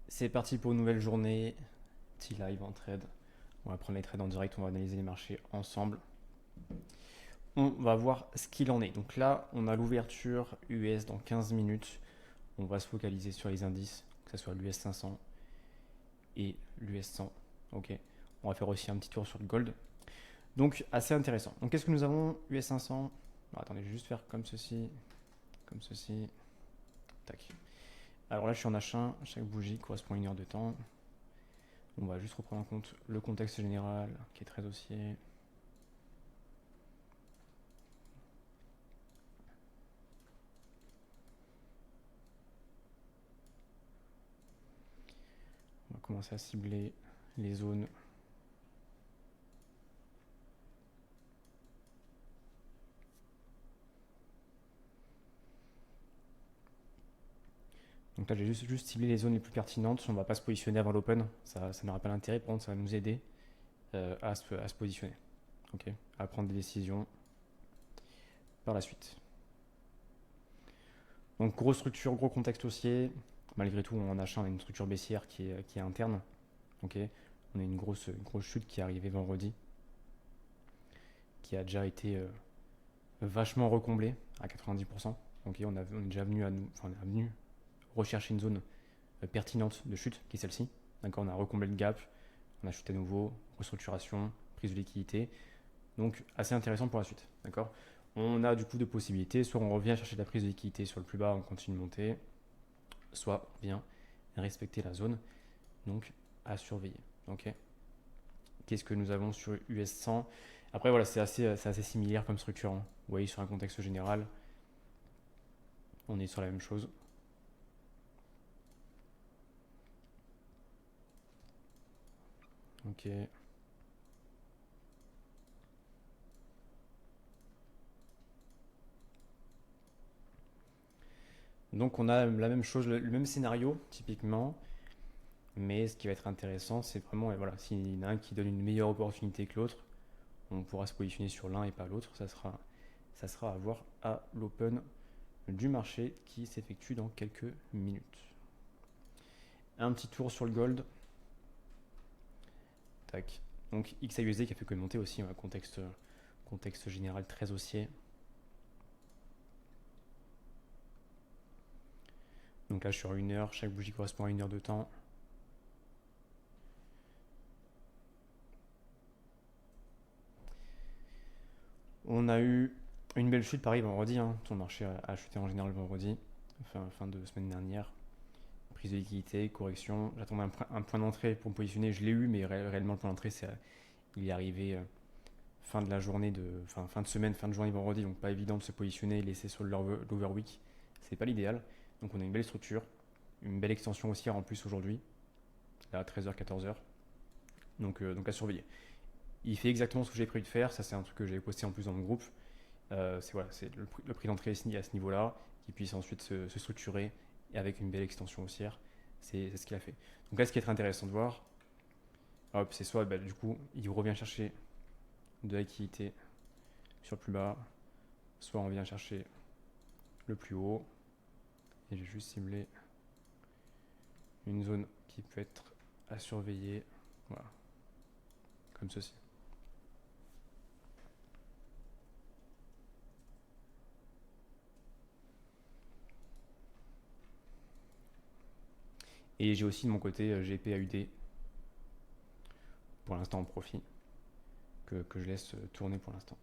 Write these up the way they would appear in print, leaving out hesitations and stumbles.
C'est parti pour une nouvelle journée. Petit live en trade. On va prendre les trades en direct, on va analyser les marchés ensemble. On va voir ce qu'il en est. Donc là, on a l'ouverture US dans 15 minutes. On va se focaliser sur les indices, que ce soit l'US 500 et l'US 100. Ok. On va faire aussi un petit tour sur le gold. Donc assez intéressant. Donc qu'est-ce que nous avons US 500. Attendez, je vais juste faire comme ceci, comme ceci. Tac. Alors là, je suis en H1. Chaque bougie correspond à une heure de temps. On va juste reprendre en compte le contexte général qui est très haussier. On va commencer à cibler les zones. Donc là, j'ai juste ciblé les zones les plus pertinentes. On ne va pas se positionner avant l'open. Ça n'aura pas d'intérêt. Par contre, ça va nous aider à se positionner. Ok, à prendre des décisions par la suite. Donc, grosse structure, gros contexte haussier. Malgré tout, en achat, on a une structure baissière qui est interne. Ok, on a une grosse chute qui est arrivée vendredi, qui a déjà été vachement recomblée à 90%. Ok, on est déjà venu on est venu rechercher une zone pertinente de chute, qui est celle-ci. D'accord, on a recomblé le gap, on a chuté à nouveau, restructuration, prise de liquidité. Donc assez intéressant pour la suite. D'accord. On a du coup deux possibilités. Soit on revient chercher la prise de liquidité sur le plus bas, on continue de monter. Soit on vient respecter la zone. Donc à surveiller. Ok. Qu'est-ce que nous avons sur US 100? Après voilà, c'est assez similaire comme structure, hein. Vous voyez sur un contexte général, on est sur la même chose. Ok. Donc on a la même chose, le même scénario typiquement, mais ce qui va être intéressant, c'est vraiment, voilà, s'il y en a un qui donne une meilleure opportunité que l'autre, on pourra se positionner sur l'un et pas l'autre. Ça sera à voir à l'open du marché qui s'effectue dans quelques minutes. Un petit tour sur le gold. Tac. Donc XAUSD qui a fait que monter aussi, un contexte général très haussier. Donc là, sur une heure, chaque bougie correspond à une heure de temps. On a eu une belle chute, pareil, vendredi. Ton marché a chuté en général vendredi, fin de semaine dernière. Prise de liquidité, correction. J'attendais un point d'entrée pour me positionner. Je l'ai eu, mais réellement, le point d'entrée, il est arrivé fin de la journée, fin de semaine, fin de journée vendredi. Donc pas évident de se positionner et laisser sur l'overweek. C'est pas l'idéal. Donc on a une belle structure, une belle extension haussière en plus aujourd'hui, là à 13h, 14h. Donc à surveiller. Il fait exactement ce que j'ai prévu de faire. Ça, c'est un truc que j'avais posté en plus dans mon groupe. C'est le prix d'entrée à ce niveau-là, qui puisse ensuite se structurer et avec une belle extension haussière. C'est ce qu'il a fait. Donc là, ce qui est très intéressant de voir, hop, c'est soit du coup, il revient chercher de la liquidité sur le plus bas, soit on vient chercher le plus haut. Et j'ai juste ciblé une zone qui peut être à surveiller. Voilà, comme ceci. Et j'ai aussi de mon côté GPAUD pour l'instant en profit que je laisse tourner pour l'instant.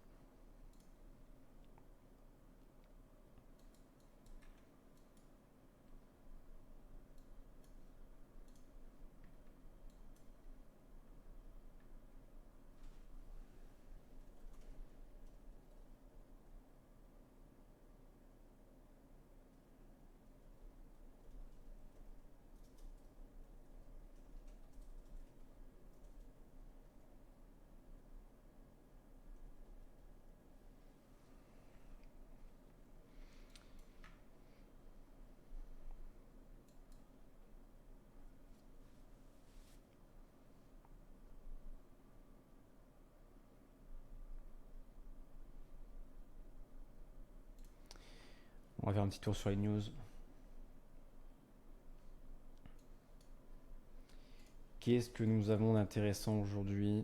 On va faire un petit tour sur les news. Qu'est-ce que nous avons d'intéressant aujourd'hui?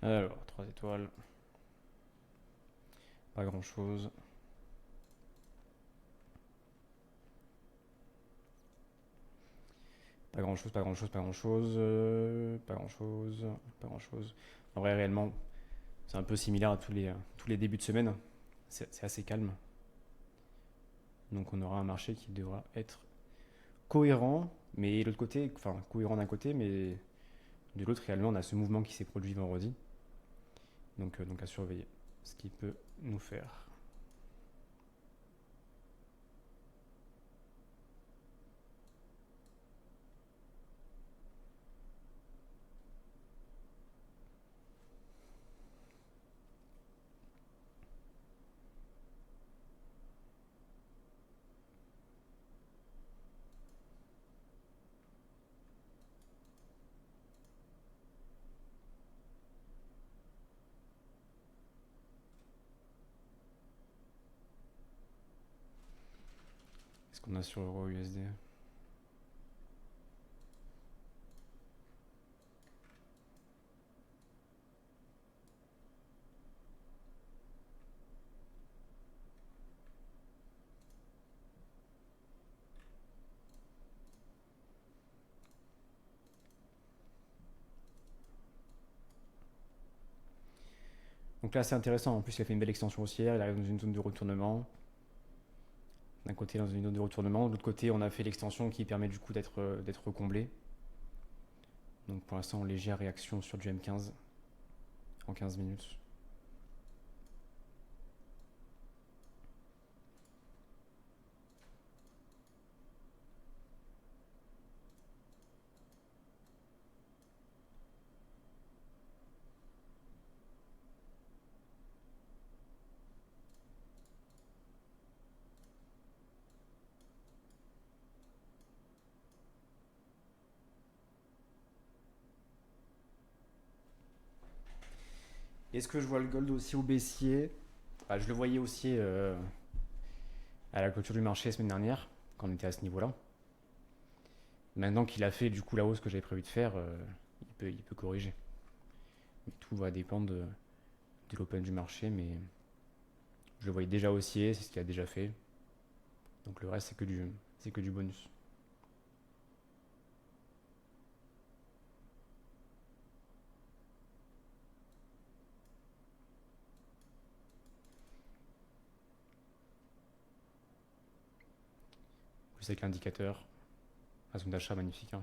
Alors, 3 étoiles. Pas grand-chose. Pas grand-chose, pas grand-chose, pas grand-chose. Pas grand-chose, pas grand-chose. En vrai, réellement, c'est un peu similaire à tous les débuts de semaine. C'est assez calme. Donc on aura un marché qui devra être cohérent, mais de l'autre côté, enfin cohérent d'un côté, mais de l'autre, réellement, on a ce mouvement qui s'est produit vendredi. Donc à surveiller ce qui peut nous faire. Qu'est-ce qu'on a sur Euro USD? Donc là, c'est intéressant. En plus, il a fait une belle extension haussière. Il arrive dans une zone de retournement. D'un côté, dans une zone de retournement. De l'autre côté, on a fait l'extension qui permet du coup d'être comblé. Donc pour l'instant, légère réaction sur du M15 en 15 minutes. Est-ce que je vois le gold aussi au baissier? Je le voyais aussi à la clôture du marché la semaine dernière, quand on était à ce niveau-là. Maintenant qu'il a fait du coup la hausse que j'avais prévu de faire, il peut corriger. Mais tout va dépendre de l'open du marché, mais je le voyais déjà haussier, c'est ce qu'il a déjà fait. Donc le reste, c'est que du bonus. Plus avec l'indicateur, la zone d'achat magnifique, hein.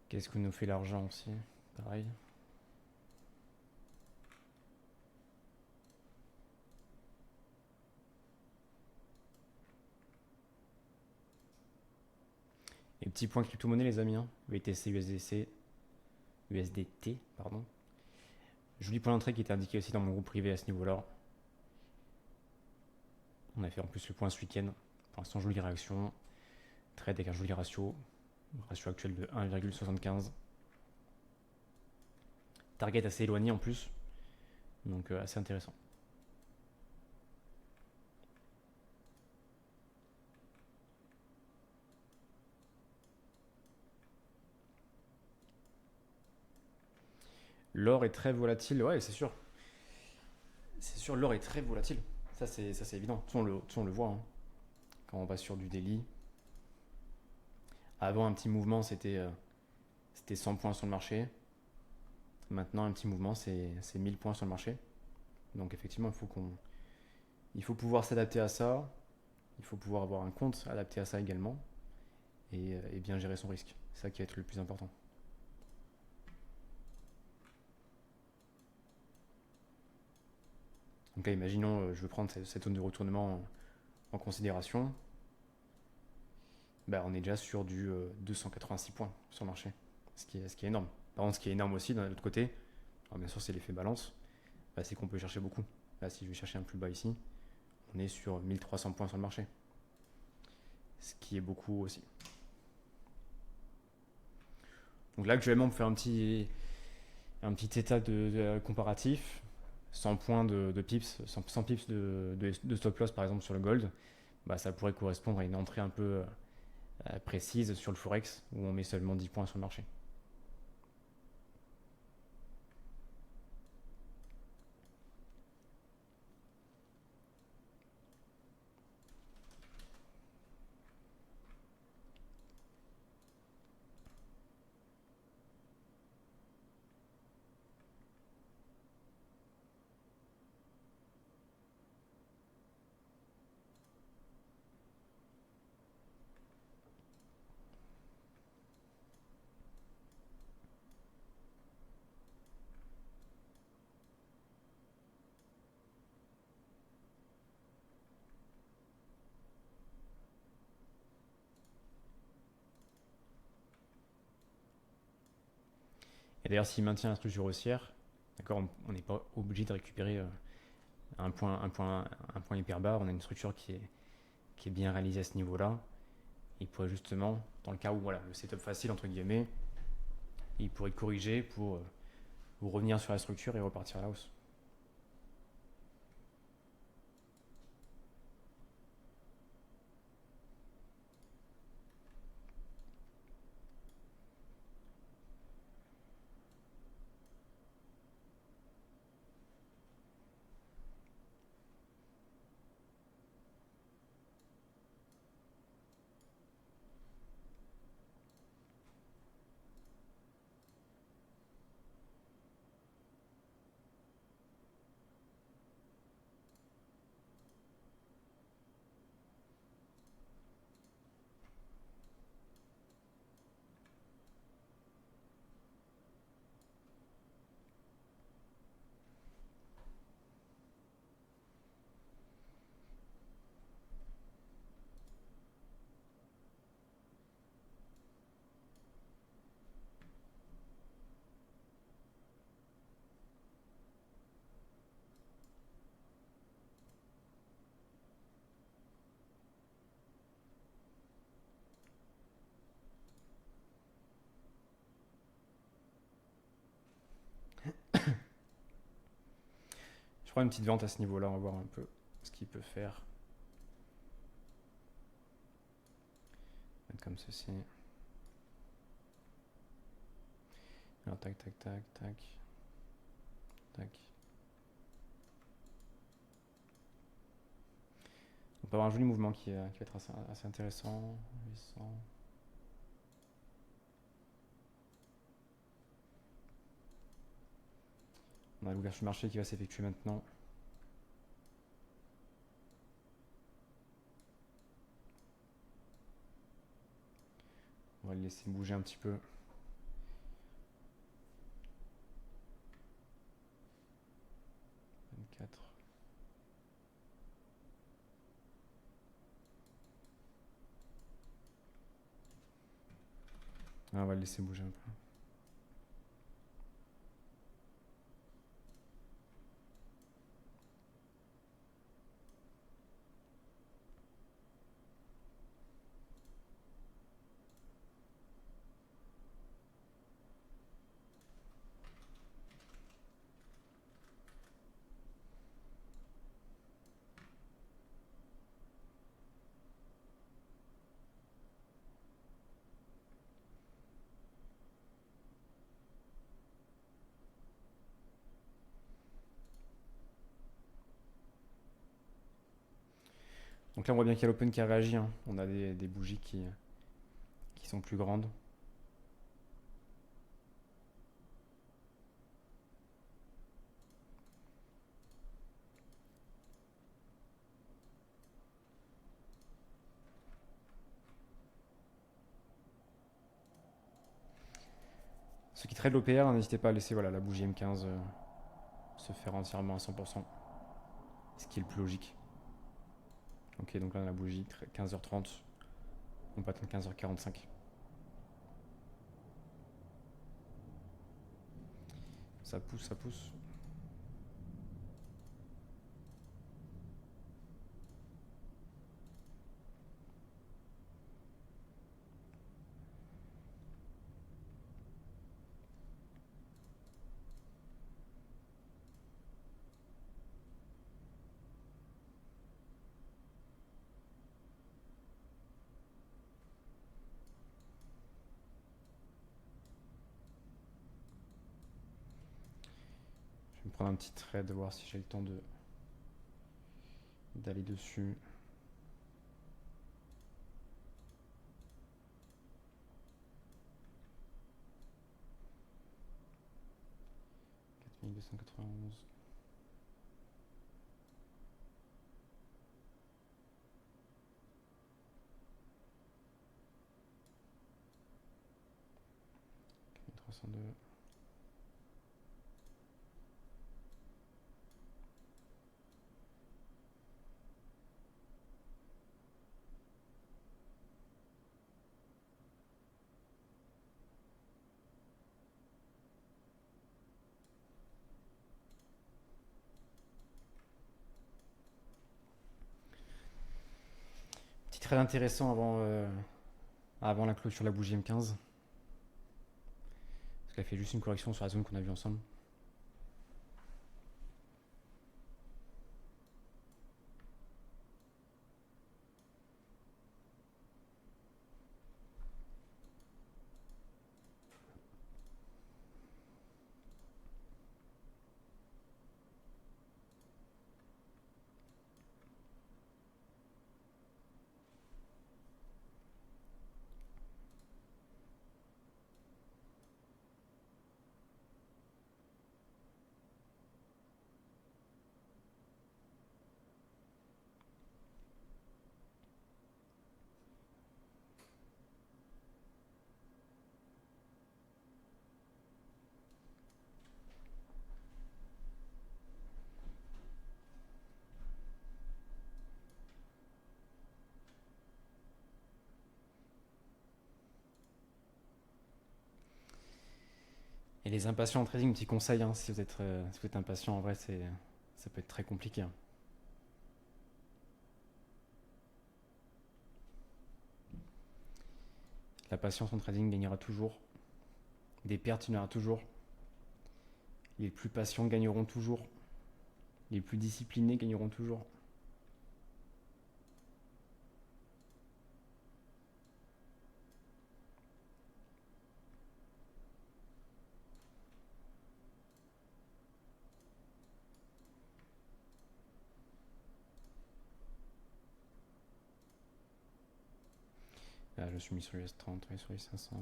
Qu'est-ce que nous fait l'argent aussi? Pareil. Et petit point crypto-monnaie, les amis, hein. BTC, USDC, USDT, pardon. Joli point d'entrée qui était indiqué aussi dans mon groupe privé à ce niveau-là. On a fait en plus le point ce week-end. Pour l'instant, jolie réaction. Trade avec un joli ratio. Ratio actuel de 1,75. Target assez éloigné en plus. Donc assez intéressant. L'or est très volatile. Ouais, c'est sûr. C'est sûr, l'or est très volatile. Ça, c'est évident. On le voit, hein. Quand on va sur du daily. Avant, un petit mouvement, c'était 100 points sur le marché. Maintenant, un petit mouvement, c'est 1000 points sur le marché. Donc, effectivement, Il faut pouvoir s'adapter à ça, il faut pouvoir avoir un compte adapté à ça également, et bien gérer son risque. C'est ça qui va être le plus important. Donc là, imaginons, je veux prendre cette zone de retournement en considération. Bah, on est déjà sur du 286 points sur le marché, ce qui est énorme. Par contre, ce qui est énorme aussi, d'un autre côté, alors bien sûr c'est l'effet balance, bah, c'est qu'on peut chercher beaucoup. Là, si je vais chercher un plus bas ici, on est sur 1300 points sur le marché, ce qui est beaucoup aussi. Donc là, actuellement, on peut faire un petit état de comparatif, 100 points de pips, 100 pips de stop loss par exemple sur le gold, bah, ça pourrait correspondre à une entrée un peu précise sur le forex où on met seulement 10 points sur le marché. Et d'ailleurs, s'il maintient la structure haussière, d'accord, on n'est pas obligé de récupérer un point hyper bas. On a une structure qui est bien réalisée à ce niveau-là. Il pourrait justement, dans le cas où voilà, le setup facile, entre guillemets, il pourrait corriger pour revenir sur la structure et repartir à la hausse. Je prends une petite vente à ce niveau-là, on va voir un peu ce qu'il peut faire. Comme ceci. Alors tac, tac, tac, tac. Tac. On peut avoir un joli mouvement qui va être assez intéressant. 800. On a l'ouverture du marché qui va s'effectuer maintenant. On va le laisser bouger un petit peu. 24. On va le laisser bouger un peu. Donc là, on voit bien qu'il y a l'open qui a réagi. Hein. On a des bougies qui sont plus grandes. Ceux qui traitent l'OPR, n'hésitez pas à laisser voilà, la bougie M15 se faire entièrement à 100%, ce qui est le plus logique. Ok, donc là on a la bougie 15h30, on peut atteindre 15h45. Ça pousse, ça pousse. Je vais me prendre un petit trade, voir si j'ai le temps d'aller dessus. « 4291. « 4302. Petit trade intéressant avant la clôture de la bougie M15. Parce qu'elle fait juste une correction sur la zone qu'on a vue ensemble. Et les impatients en trading, petit conseil, hein, si vous êtes impatient, en vrai, ça peut être très compliqué. Hein. La patience en trading gagnera toujours. Des pertes, il y en aura toujours. Les plus patients gagneront toujours. Les plus disciplinés gagneront toujours. Là, je suis mis sur les S30 et sur les 500.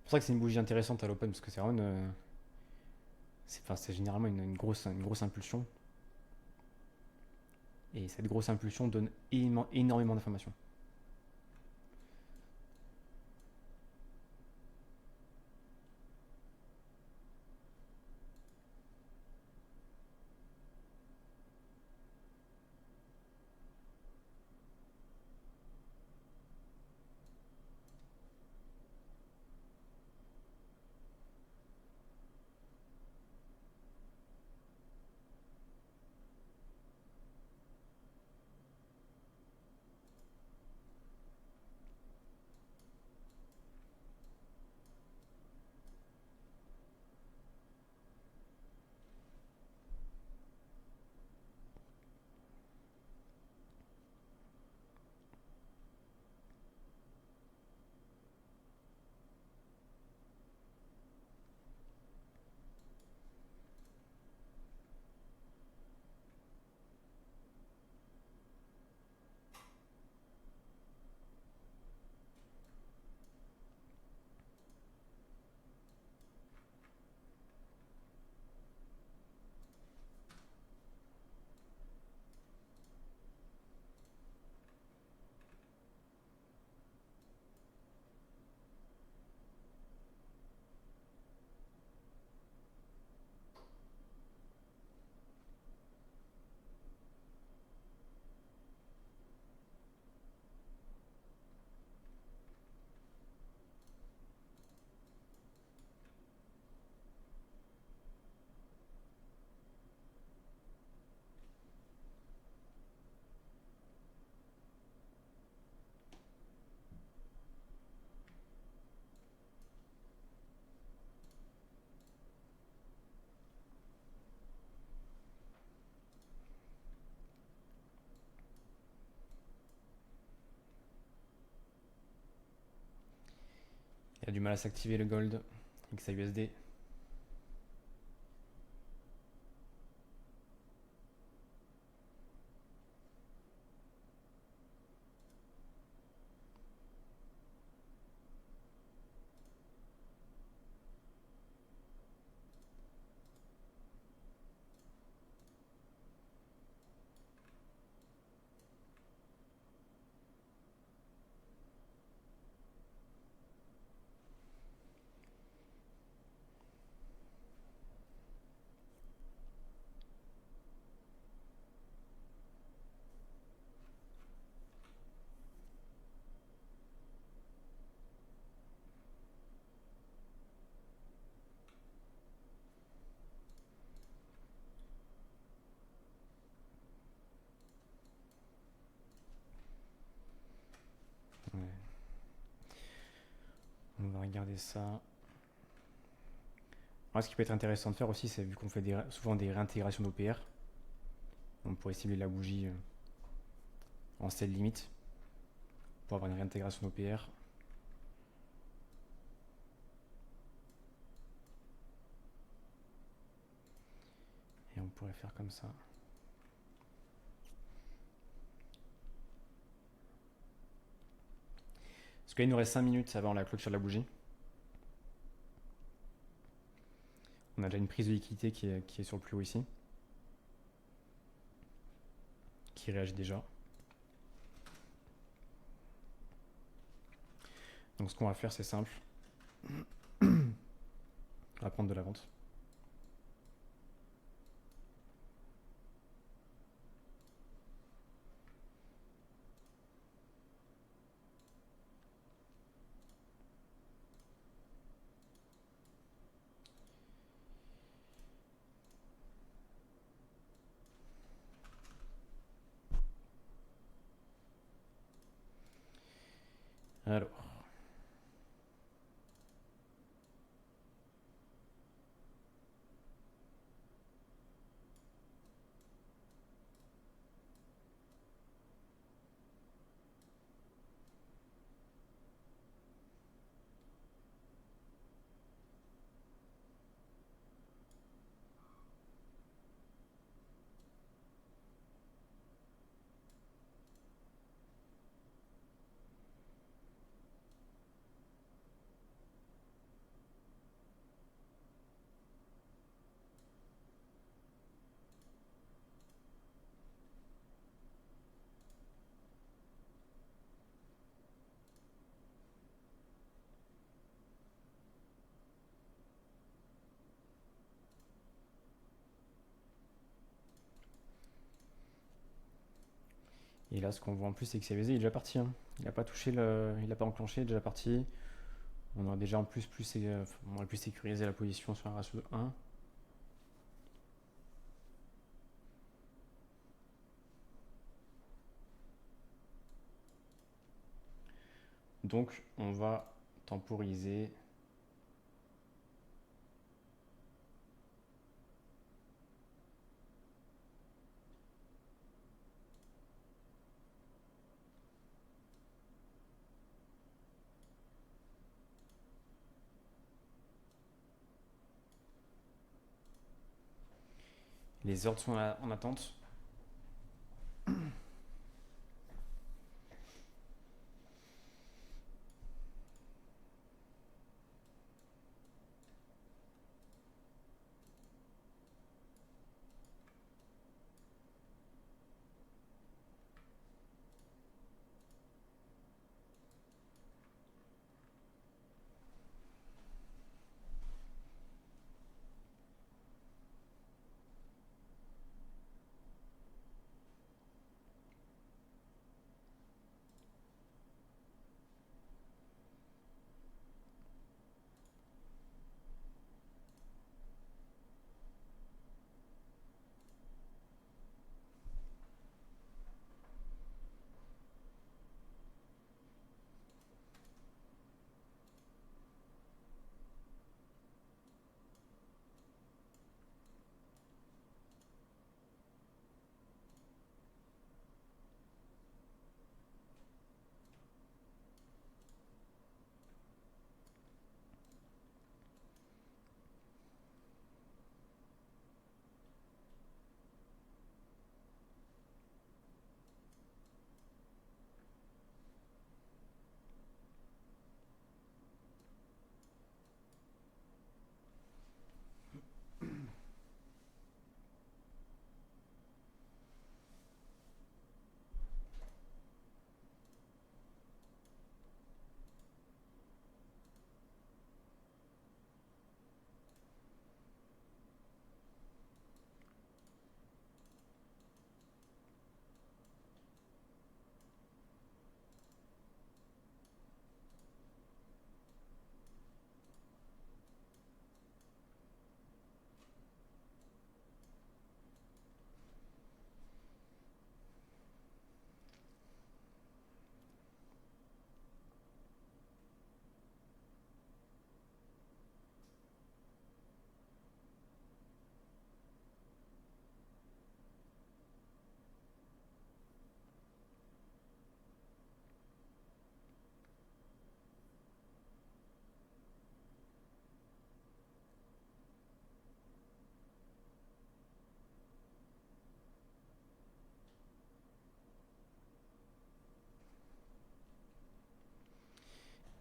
C'est pour ça que c'est une bougie intéressante à l'open, parce que c'est vraiment c'est généralement une grosse impulsion. Et cette grosse impulsion donne énormément d'informations. Il a du mal à s'activer le gold. XAUSD. Ouais. On va regarder ça. Alors, ce qui peut être intéressant de faire aussi, c'est vu qu'on fait souvent des réintégrations d'OPR, on pourrait cibler la bougie en sell limite pour avoir une réintégration d'OPR. Et on pourrait faire comme ça. Parce qu'il nous reste 5 minutes avant la clôture de la bougie. On a déjà une prise de liquidité qui est sur le plus haut ici. Qui réagit déjà. Donc ce qu'on va faire, c'est simple. On va prendre de la vente. Alors. Et là, ce qu'on voit en plus, c'est que CVZ il est déjà parti. Hein. Il n'a pas touché il n'a pas enclenché, il est déjà parti. On aurait déjà en plus, on aurait pu sécuriser la position sur un ratio de 1. Donc, on va temporiser. Les ordres sont en attente.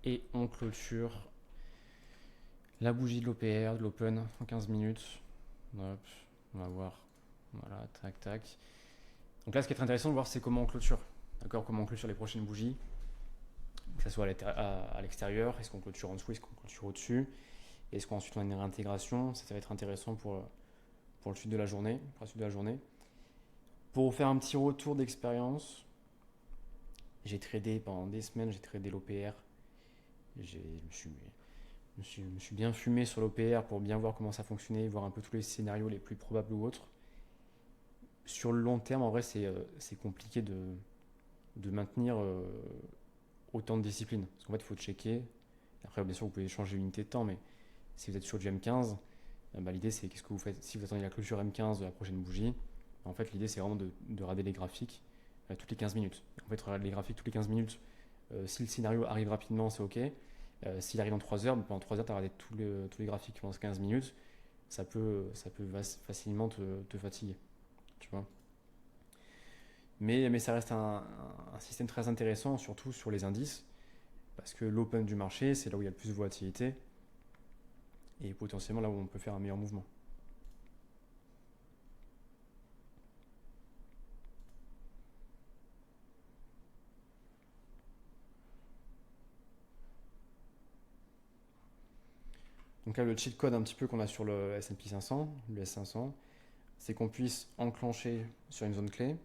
Et on clôture la bougie de l'OPR, de l'Open en 15 minutes. Hop, on va voir. Voilà, tac, tac. Donc là, ce qui est très intéressant de voir, c'est comment on clôture. D'accord, comment on clôture les prochaines bougies. Que ce soit à l'extérieur, est-ce qu'on clôture en dessous, est-ce qu'on clôture au-dessus. Est-ce qu'ensuite on a une réintégration. Ça va être intéressant pour le suite de la journée. Pour la suite de la journée. Pour vous faire un petit retour d'expérience, j'ai tradé pendant des semaines, j'ai tradé l'OPR. Je me suis bien fumé sur l'OPR pour bien voir comment ça fonctionnait, voir un peu tous les scénarios les plus probables ou autres. Sur le long terme, en vrai, c'est compliqué de maintenir autant de discipline. Parce qu'en fait, il faut checker. Après, bien sûr, vous pouvez changer l'unité de temps, mais si vous êtes sur du M15, l'idée c'est qu'est-ce que vous faites. Si vous attendez la clôture M15 de la prochaine bougie, en fait, l'idée c'est vraiment de regarder les graphiques toutes les 15 minutes. En fait, regarder les graphiques toutes les 15 minutes. Si le scénario arrive rapidement, c'est OK. S'il arrive en 3 heures, pendant 3 heures, tu as regardé tous les graphiques pendant 15 minutes, ça peut facilement te fatiguer. Tu vois. Mais ça reste un système très intéressant, surtout sur les indices, parce que l'open du marché, c'est là où il y a le plus de volatilité, et potentiellement là où on peut faire un meilleur mouvement. Donc là, le cheat code un petit peu qu'on a sur le S&P 500, le S500, c'est qu'on puisse enclencher sur une zone clé,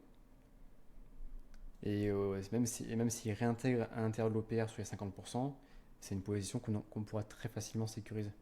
et même s'il réintègre à l'intérieur de l'OPR sur les 50%, c'est une position qu'on pourra très facilement sécuriser.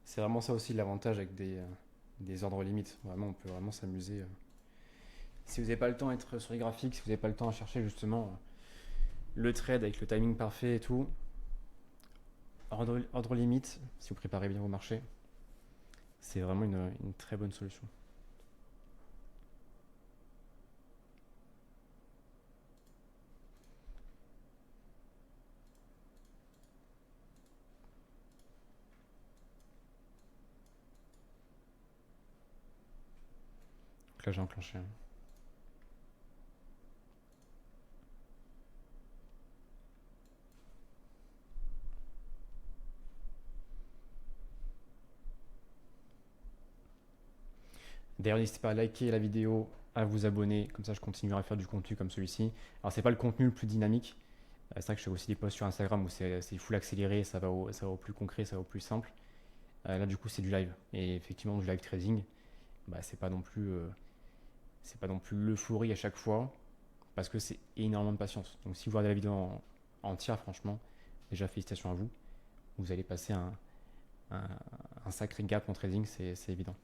C'est vraiment ça aussi l'avantage avec des ordres limites. Vraiment, on peut vraiment s'amuser. Si vous n'avez pas le temps d'être sur les graphiques, si vous n'avez pas le temps à chercher justement le trade avec le timing parfait et tout, ordre limite, si vous préparez bien vos marchés, c'est vraiment une très bonne solution. Donc là, j'ai enclenché. D'ailleurs, n'hésitez pas à liker la vidéo, à vous abonner, comme ça je continuerai à faire du contenu comme celui-ci. Alors, c'est pas le contenu le plus dynamique. C'est vrai que je fais aussi des posts sur Instagram où c'est full accéléré, ça va au plus concret, ça va au plus simple. Là, du coup, c'est du live. Et effectivement, du live trading, c'est pas non plus l'euphorie à chaque fois, parce que c'est énormément de patience. Donc, si vous regardez la vidéo entière, franchement, déjà félicitations à vous. Vous allez passer un, un sacré gap en trading, c'est évident.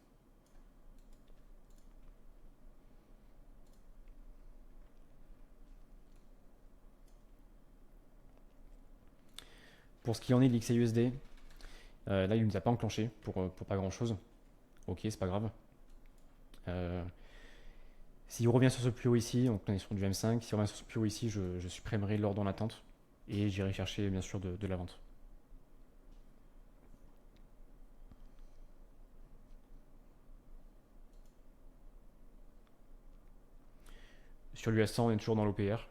Pour ce qui en est de l'XAUSD, là, il ne nous a pas enclenché pour pas grand chose. Ok, c'est pas grave. S'il revient sur ce plus haut ici, donc on est sur du M5, s'il revient sur ce plus haut ici, je supprimerai l'ordre en attente et j'irai chercher bien sûr de la vente. Sur l'US100, on est toujours dans l'OPR,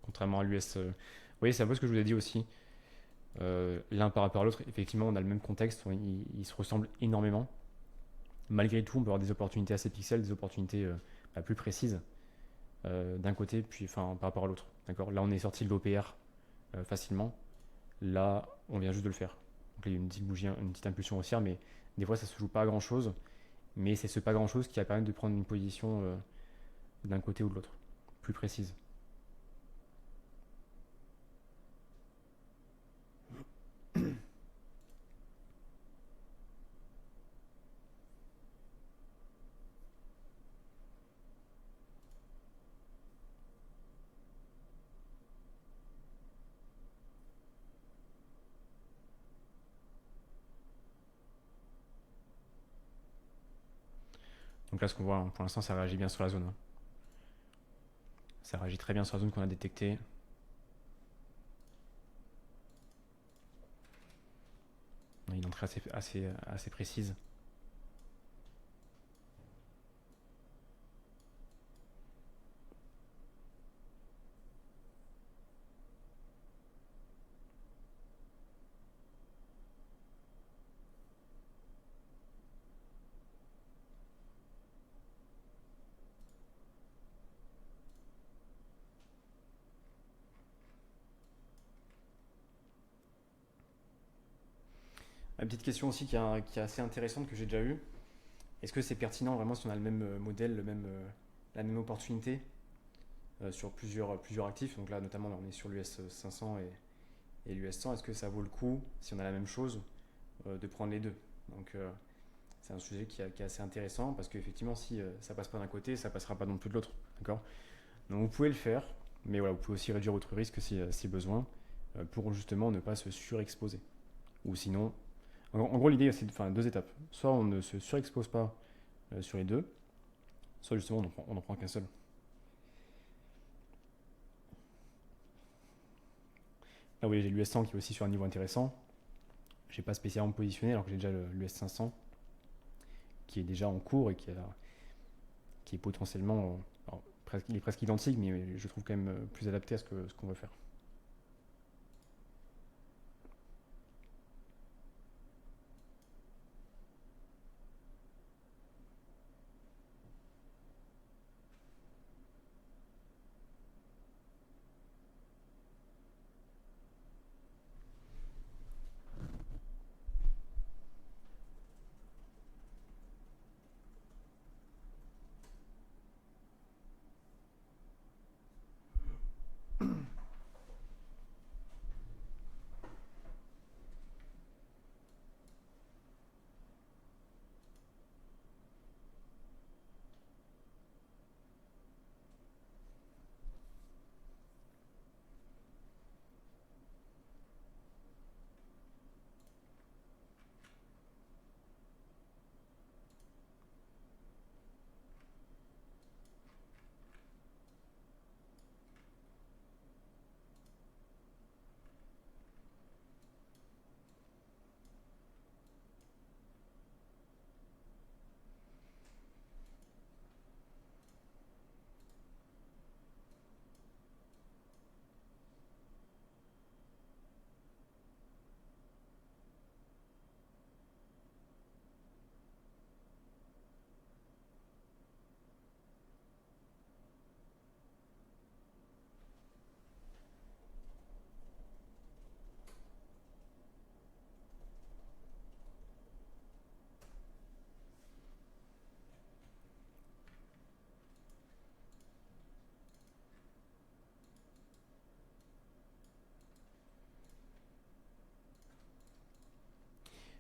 contrairement à l'US. Vous voyez, c'est un peu ce que je vous ai dit aussi. L'un par rapport à l'autre, effectivement, on a le même contexte, ils se ressemblent énormément. Malgré tout, on peut avoir des opportunités assez pixels, des opportunités plus précises d'un côté, puis enfin par rapport à l'autre. D'accord. Là, on est sorti de l'OPR facilement. Là, on vient juste de le faire. Donc là, il y a une petite bougie, une petite impulsion haussière, mais des fois, ça se joue pas à grand chose. Mais c'est ce pas grand chose qui va permettre de prendre une position d'un côté ou de l'autre, plus précise. Donc là, ce qu'on voit, hein, pour l'instant, ça réagit bien sur la zone, hein. Ça réagit très bien sur la zone qu'on a détectée. On a une entrée assez précise. Une petite question aussi qui est assez intéressante que j'ai déjà eue. Est-ce que c'est pertinent vraiment si on a le même modèle, la même opportunité sur plusieurs actifs? Donc là, notamment, on est sur l'US 500 et l'US 100. Est-ce que ça vaut le coup, si on a la même chose, de prendre les deux? Donc c'est un sujet qui est assez intéressant parce qu'effectivement, si ça passe pas d'un côté, ça passera pas non plus de l'autre. D'accord. Donc vous pouvez le faire, mais voilà, vous pouvez aussi réduire votre risque si besoin pour justement ne pas se surexposer. Ou sinon, en gros, l'idée, c'est deux étapes. Soit on ne se surexpose pas sur les deux, soit justement on en prend qu'un seul. Là, oui, j'ai l'US 100 qui est aussi sur un niveau intéressant. Je n'ai pas spécialement positionné alors que j'ai déjà l'US 500 qui est déjà en cours et qui est potentiellement, alors, il est presque identique, mais je trouve quand même plus adapté à ce qu'on veut faire.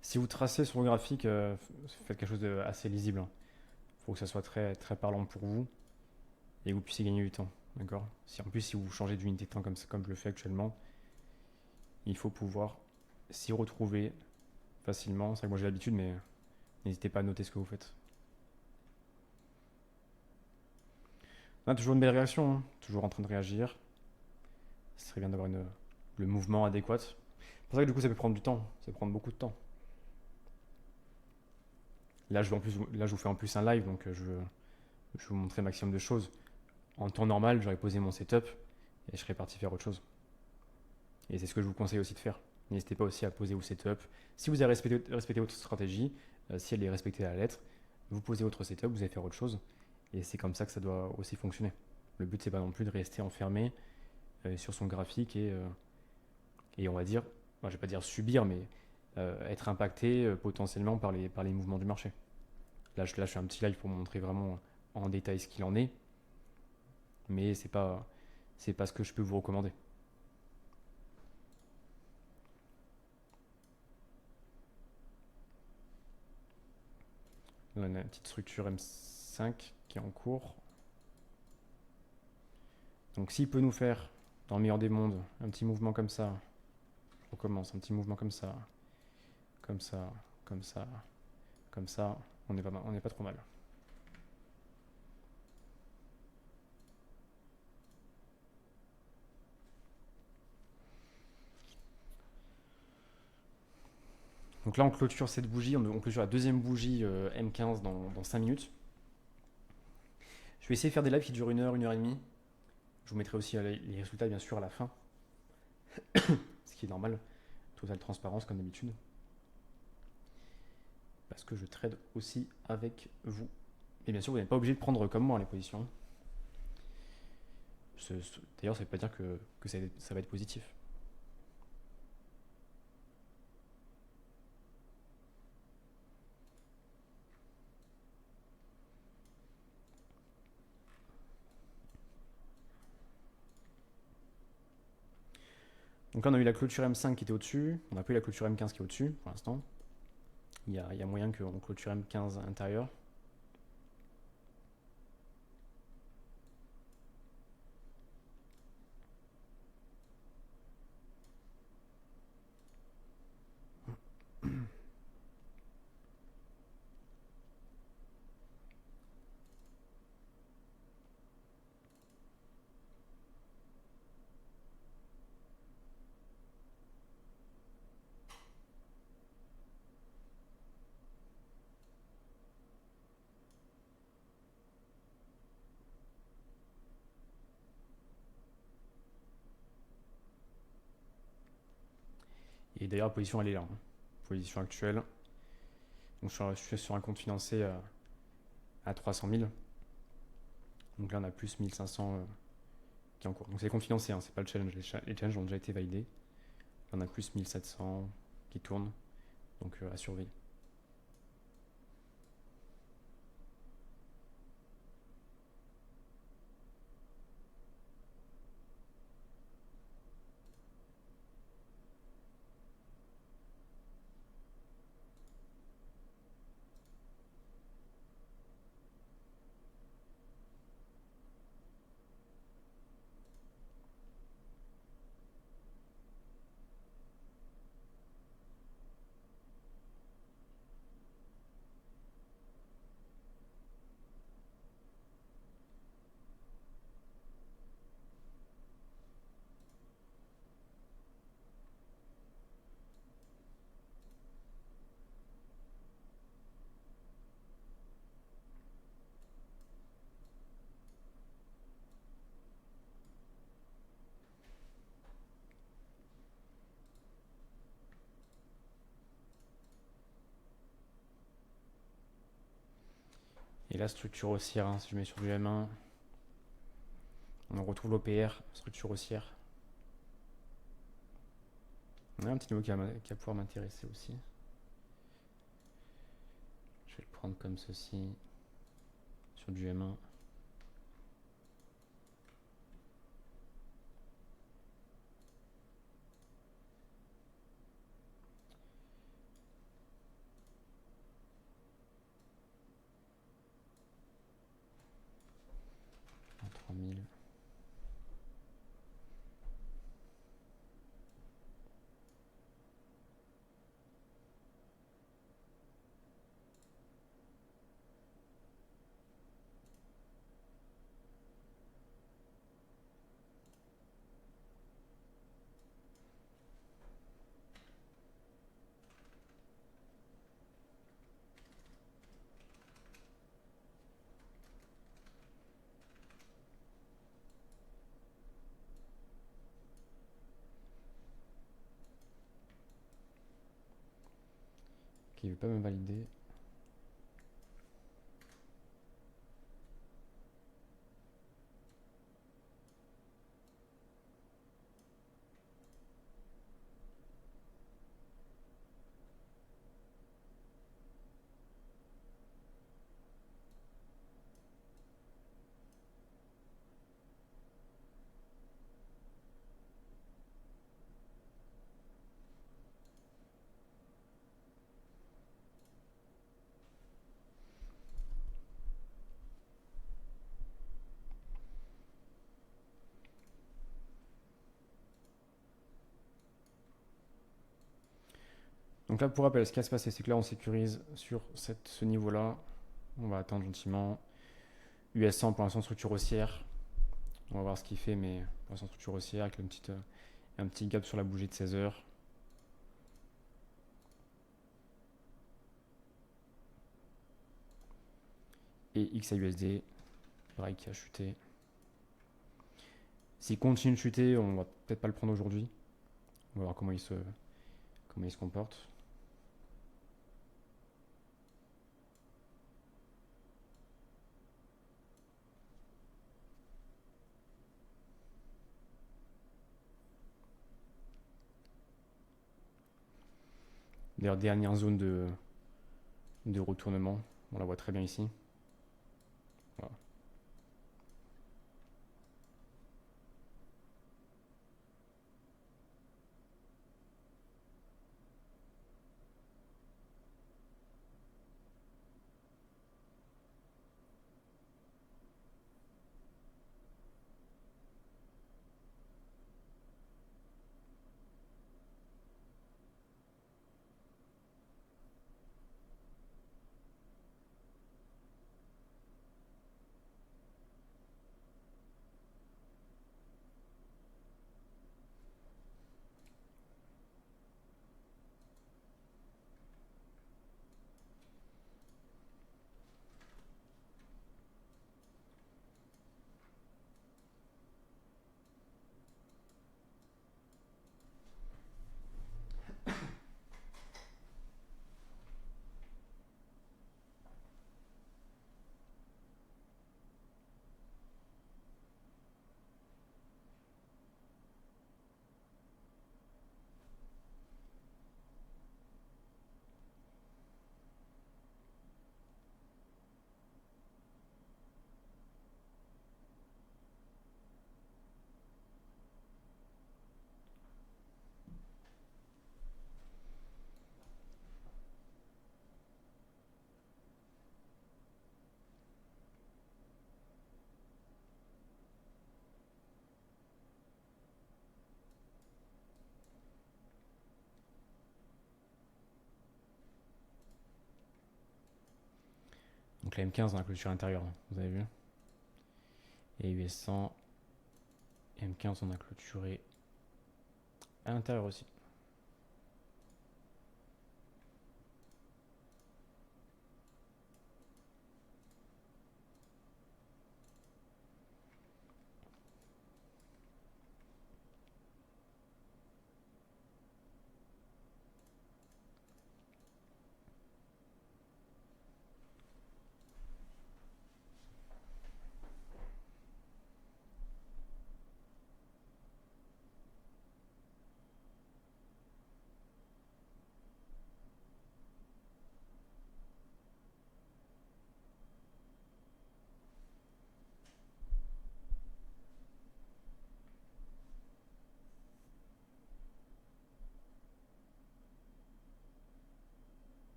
Si vous tracez sur le graphique, faites quelque chose d'assez lisible. Il faut que ça soit très, très parlant pour vous et que vous puissiez gagner du temps. D'accord. Si, en plus, si vous changez d'unité de temps comme je le fais actuellement, il faut pouvoir s'y retrouver facilement. C'est vrai que moi j'ai l'habitude, mais n'hésitez pas à noter ce que vous faites. On a toujours une belle réaction, hein, toujours en train de réagir. Ce serait bien d'avoir le mouvement adéquat. C'est pour ça que du coup ça peut prendre du temps, ça peut prendre beaucoup de temps. Là je vous fais en plus un live, donc je vais vous montrer un maximum de choses. En temps normal, j'aurais posé mon setup et je serais parti faire autre chose. Et c'est ce que je vous conseille aussi de faire. N'hésitez pas aussi à poser vos setups. Si vous avez respecté votre stratégie, si elle est respectée à la lettre, vous posez votre setup, vous allez faire autre chose. Et c'est comme ça que ça doit aussi fonctionner. Le but, c'est pas non plus de rester enfermé sur son graphique et on va dire, je vais pas dire subir, mais être impacté potentiellement par les mouvements du marché. Là, je fais un petit live pour montrer vraiment en détail ce qu'il en est. mais c'est pas ce que je peux vous recommander. Là, on a une petite structure M5 qui est en cours. Donc s'il peut nous faire, dans le meilleur des mondes, un petit mouvement comme ça, je recommence, un petit mouvement comme ça, comme ça, comme ça, comme ça, on n'est pas trop mal. Donc là, on clôture cette bougie, on clôture la deuxième bougie M15 dans 5 minutes. Je vais essayer de faire des lives qui durent 1 heure et demie. Je vous mettrai aussi les résultats, bien sûr, à la fin. Ce qui est normal. Totale transparence, comme d'habitude. Parce que je trade aussi avec vous. Et bien sûr, vous n'êtes pas obligé de prendre comme moi les positions. D'ailleurs, ça ne veut pas dire que ça va être positif. Donc là, on a eu la clôture M5 qui était au-dessus. On n'a pas eu la clôture M15 qui est au-dessus pour l'instant. Il y a moyen qu'on clôture M15 intérieur. Et d'ailleurs, la position, elle est là. Position actuelle. Donc je suis sur un compte financé à 300 000. Donc là, on a plus 1500 qui est en cours. Donc c'est les comptes financés, c'est pas le challenge. Les challenges ont déjà été validés. Là, on a plus 1700 qui tournent. Donc à surveiller. Et là, structure haussière, si je mets sur du M1, on retrouve l'OPR, structure haussière. On a un petit niveau qui va pouvoir m'intéresser aussi. Je vais le prendre comme ceci, sur du M1. À 3000. Qui ne veut pas me valider. Donc là, pour rappel, ce qui va se passer, c'est que là, on sécurise sur ce niveau-là. On va attendre gentiment. US100 pour l'instant, structure haussière. On va voir ce qu'il fait, mais pour l'instant, structure haussière avec un petit gap sur la bougie de 16 heures. Et XAUSD, pareil, qui a chuté. S'il continue de chuter, on va peut-être pas le prendre aujourd'hui. On va voir comment il se comporte. D'ailleurs, dernière zone de retournement, on la voit très bien ici. Voilà. Donc la M15 dans la clôture intérieure, vous avez vu. Et US100, M15 on a clôturé à l'intérieur aussi.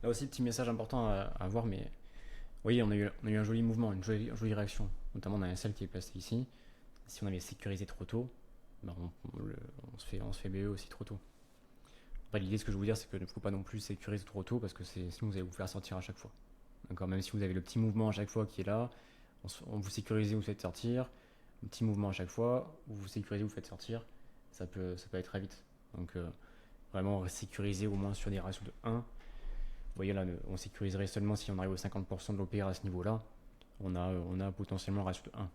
Là aussi, petit message important à voir, mais oui, on a eu un joli mouvement, une jolie réaction. Notamment, on a un sel qui est placé ici. Si on avait sécurisé trop tôt, ben on se fait BE aussi trop tôt. Après, l'idée, ce que je veux vous dire, c'est qu'il ne faut pas non plus sécuriser trop tôt parce que sinon vous allez vous faire sortir à chaque fois. D'accord. Même si vous avez le petit mouvement à chaque fois qui est là, on vous sécurise, vous faites sortir. Un petit mouvement à chaque fois, vous sécurisez, vous faites sortir. Ça peut aller très vite. Donc, vraiment sécuriser au moins sur des ratios de 1. Vous voyez là, on sécuriserait seulement si on arrive au 50% de l'OPR à ce niveau-là. On a potentiellement un ratio de 1.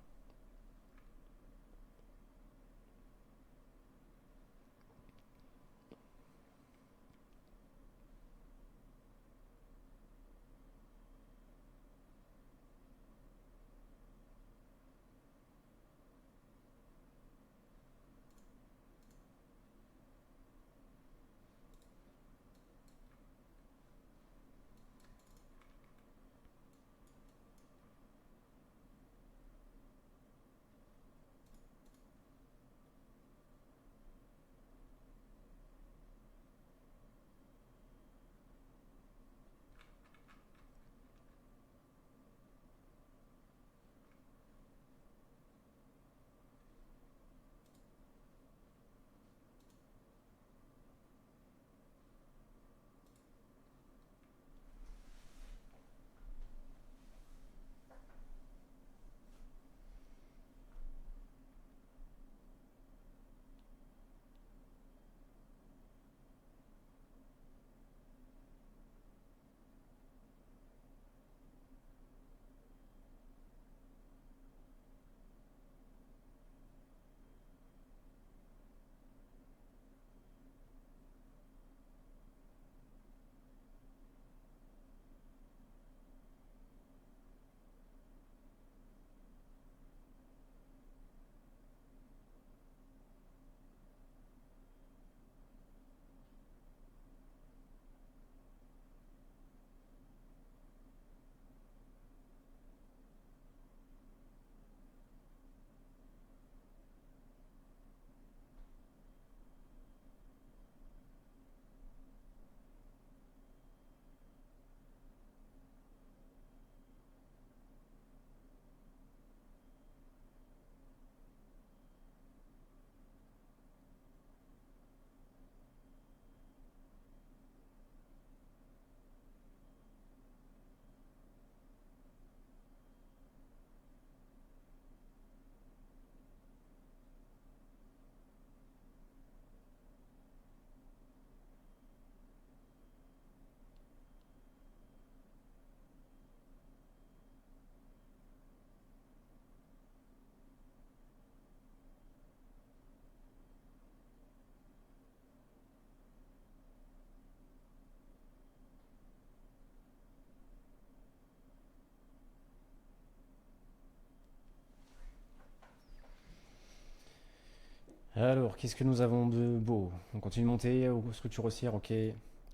Alors, qu'est-ce que nous avons de beau? On continue de monter aux structures haussières, ok.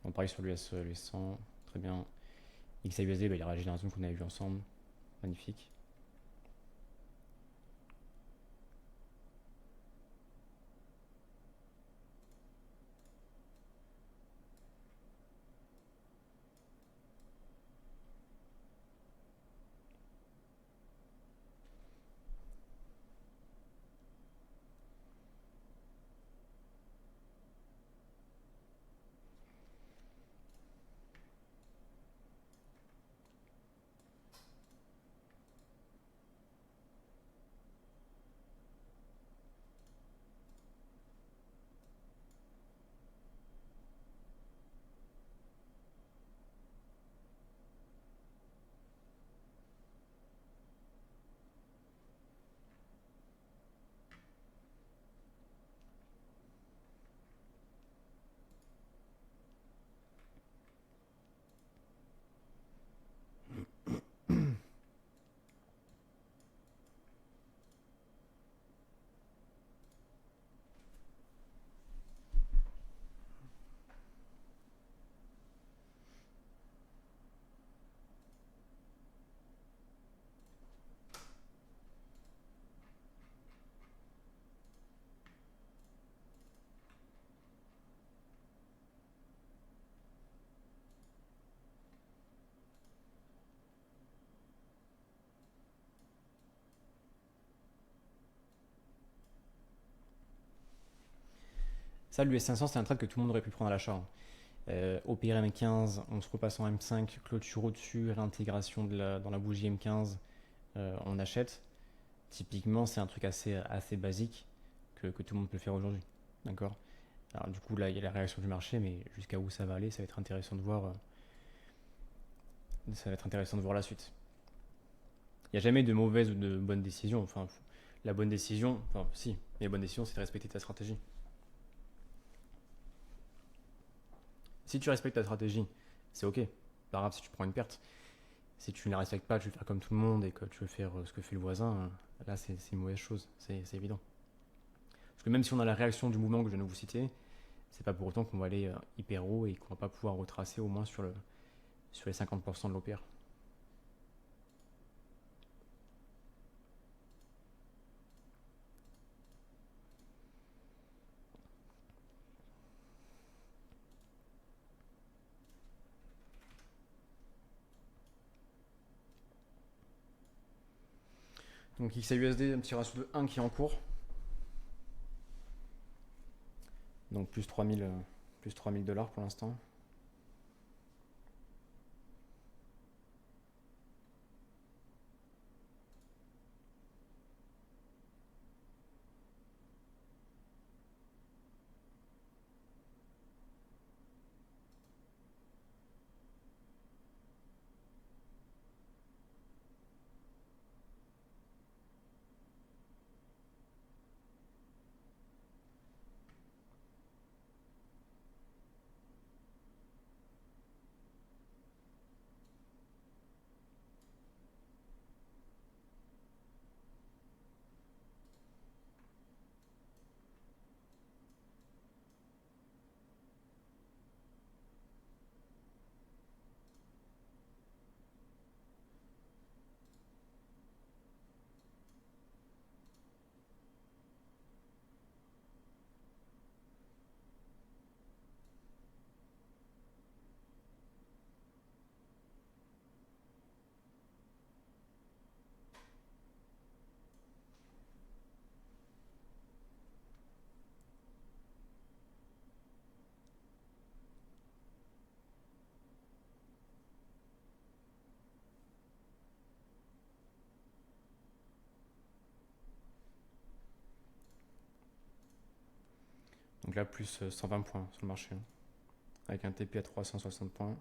On parie sur l'US 100, très bien. XAUSD, bah, il y a la génération qu'on avait vu ensemble, magnifique. Ça, l'US 500, c'est un trade que tout le monde aurait pu prendre à l'achat, hein. OPR M15, on se repasse en M5, clôture au-dessus, réintégration dans la bougie M15, on achète. Typiquement, c'est un truc assez basique que tout le monde peut faire aujourd'hui. D'accord. Alors, du coup, là, il y a la réaction du marché, mais jusqu'à où ça va aller, ça va être intéressant de voir, la suite. Il n'y a jamais de mauvaise ou de bonne décision. Enfin, la bonne décision, enfin, si, mais la bonne décision, c'est de respecter ta stratégie. Si tu respectes ta stratégie, c'est ok. Pas grave si tu prends une perte. Si tu ne la respectes pas, tu veux faire comme tout le monde et que tu veux faire ce que fait le voisin, là, c'est une mauvaise chose. C'est évident. Parce que même si on a la réaction du mouvement que je viens de vous citer, c'est pas pour autant qu'on va aller hyper haut et qu'on va pas pouvoir retracer au moins sur les 50% de l'OPR. Donc XAUSD, un petit ratio de 1 qui est en cours. Donc plus 3000 dollars pour l'instant. Donc là, plus 120 points sur le marché, hein, avec un TP à 360 points.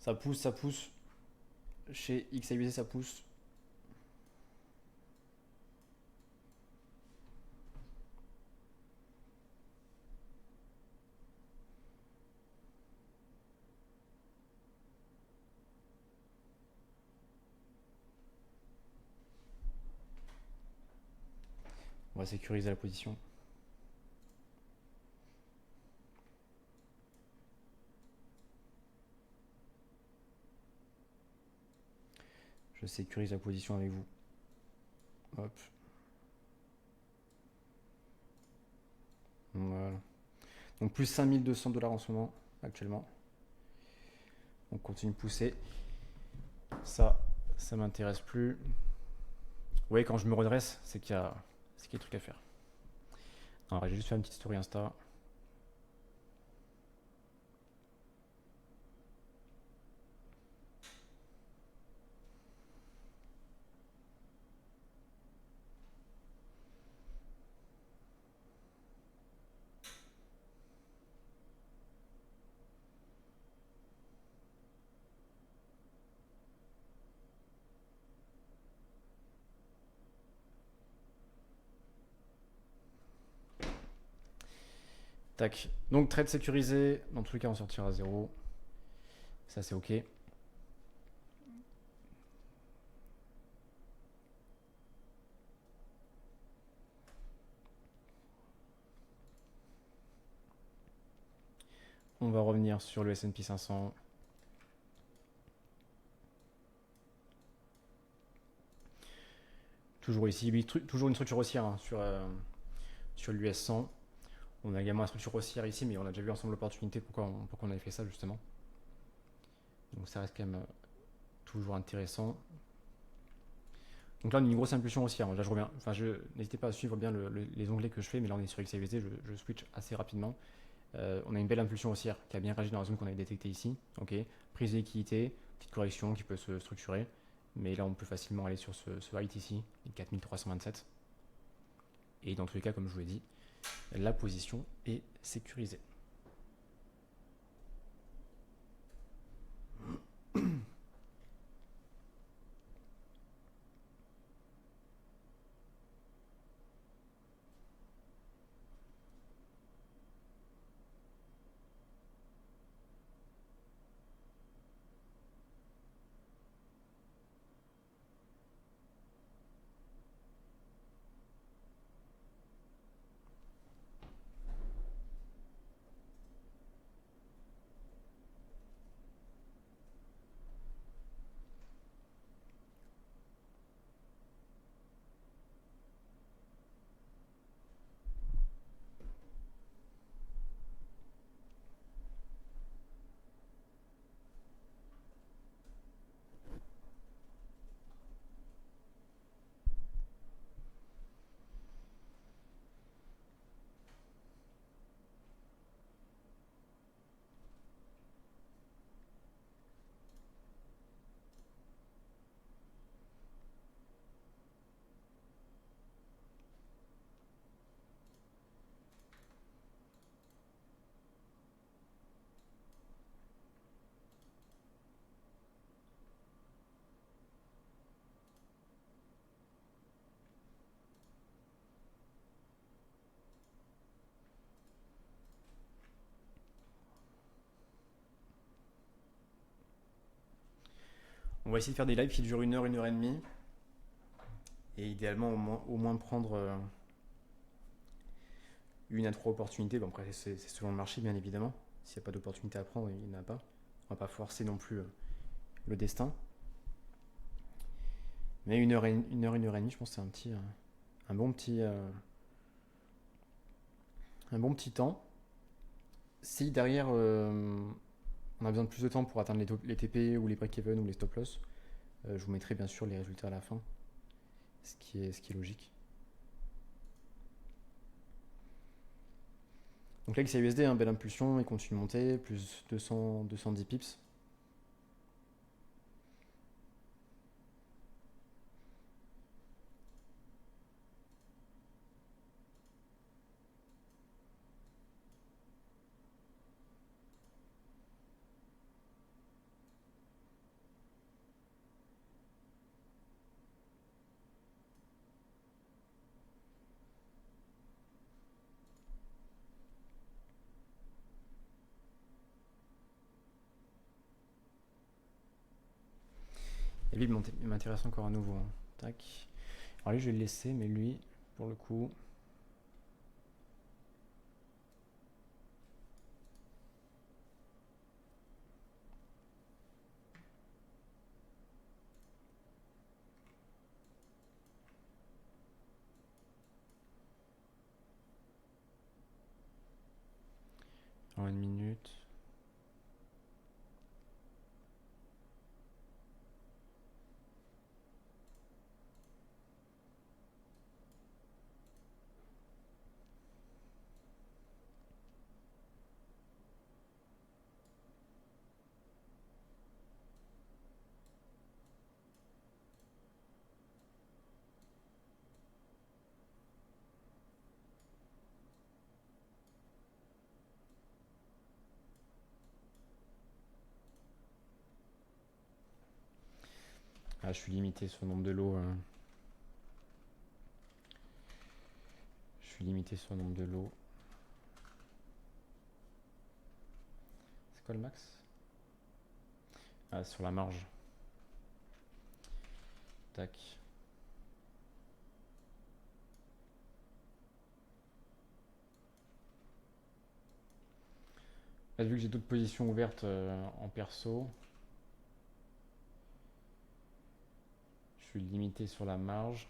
Ça pousse, ça pousse. Chez XAUSD, ça pousse. On va sécuriser la position. Je sécurise la position avec vous. Hop. Voilà. Donc plus 5200 $ en ce moment, actuellement. On continue de pousser. Ça m'intéresse plus. Vous voyez, quand je me redresse, c'est qu'il y a des trucs à faire. Alors, j'ai juste fait une petite story Insta. Tac. Donc trade sécurisé. Dans tous les cas, on sortira à 0. Ça, c'est OK. On va revenir sur le S&P 500. Toujours ici, toujours une structure haussière hein, sur l'US 100. On a également une structure haussière ici, mais on a déjà vu ensemble l'opportunité pourquoi on avait fait ça justement. Donc ça reste quand même toujours intéressant. Donc là on a une grosse impulsion haussière. Là je reviens. Enfin, n'hésitez pas à suivre bien les onglets que je fais, mais là on est sur XAUSD, je switch assez rapidement. On a une belle impulsion haussière qui a bien réagi dans la zone qu'on avait détectée ici. Ok. Prise de liquidité, petite correction qui peut se structurer. Mais là on peut facilement aller sur ce height ici, 4327. Et dans tous les cas, comme je vous l'ai dit, la position est sécurisée. On va essayer de faire des lives qui durent 1 heure, 1 heure et demie. Et idéalement, au moins prendre une à 3 opportunités. Bon, après, c'est selon le marché, bien évidemment. S'il n'y a pas d'opportunité à prendre, il n'y en a pas. On va pas forcer non plus le destin. Mais 1 heure et demie, je pense que c'est un bon petit temps. Si derrière, on a besoin de plus de temps pour atteindre les TP ou les break-even ou les stop-loss, je vous mettrai bien sûr les résultats à la fin, ce qui est logique. Donc là, XAUSD, belle impulsion, il continue de monter, plus 210 pips. Et lui, il m'intéresse encore à nouveau, hein. Tac. Alors lui, je vais le laisser, mais lui, pour le coup... En 1 minute. Ah, je suis limité sur le nombre de lots. Je suis limité sur le nombre de lots. C'est quoi le max? Ah, sur la marge. Tac. Là, vu que j'ai d'autres positions ouvertes en perso, je suis limité sur la marge.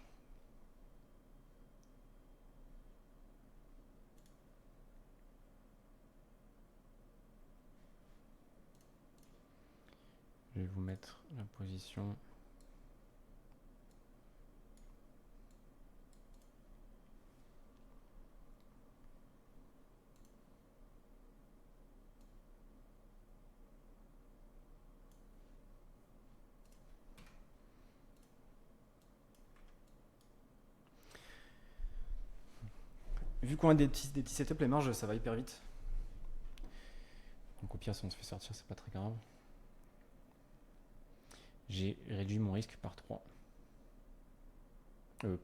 Je vais vous mettre la position. Vu qu'on a des petits setups, les marges, ça va hyper vite. Donc au pire, si on se fait sortir, c'est pas très grave. J'ai réduit mon risque par 3. Non,